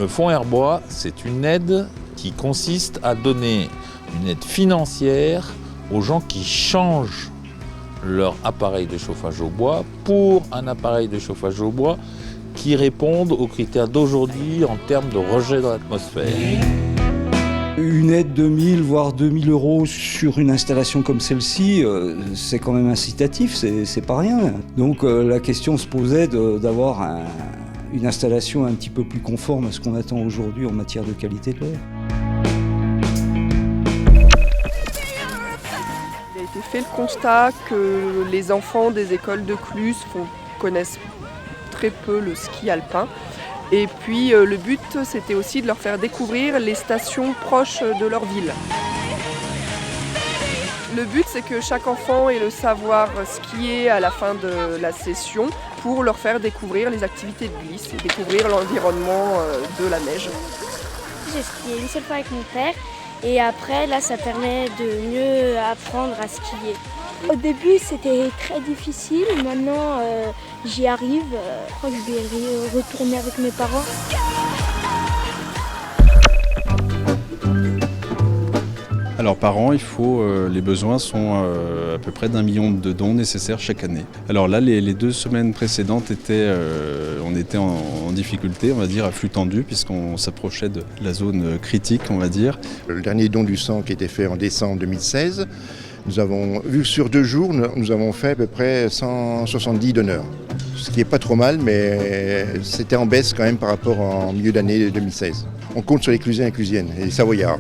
Le fonds Airbois, c'est une aide qui consiste à donner une aide financière aux gens qui changent leur appareil de chauffage au bois pour un appareil de chauffage au bois qui réponde aux critères d'aujourd'hui en termes de rejet dans l'atmosphère. Une aide de 1000 voire 2000 euros sur une installation comme celle-ci, c'est quand même incitatif, c'est pas rien. Donc la question se posait d'avoir une installation un petit peu plus conforme à ce qu'on attend aujourd'hui en matière de qualité de l'air. Il a été fait le constat que les enfants des écoles de Cluses connaissent très peu le ski alpin. Et puis le but, c'était aussi de leur faire découvrir les stations proches de leur ville. Le but, c'est que chaque enfant ait le savoir skier à la fin de la session pour leur faire découvrir les activités de glisse et découvrir l'environnement de la neige. J'ai skié une seule fois avec mon père et après, là, ça permet de mieux apprendre à skier. Au début, c'était très difficile. Maintenant, j'y arrive. Je crois que je vais retourner avec mes parents. Alors par an, les besoins sont à peu près d'1 million de dons nécessaires chaque année. Alors là, les 2 semaines précédentes, on était en difficulté, on va dire, à flux tendu, puisqu'on s'approchait de la zone critique, on va dire. Le dernier don du sang qui a été fait en décembre 2016, nous avons vu sur 2 jours, nous avons fait à peu près 170 donneurs. Ce qui n'est pas trop mal, mais c'était en baisse quand même par rapport au milieu d'année 2016. On compte sur les Clusiens et Clusiennes et les Savoyards.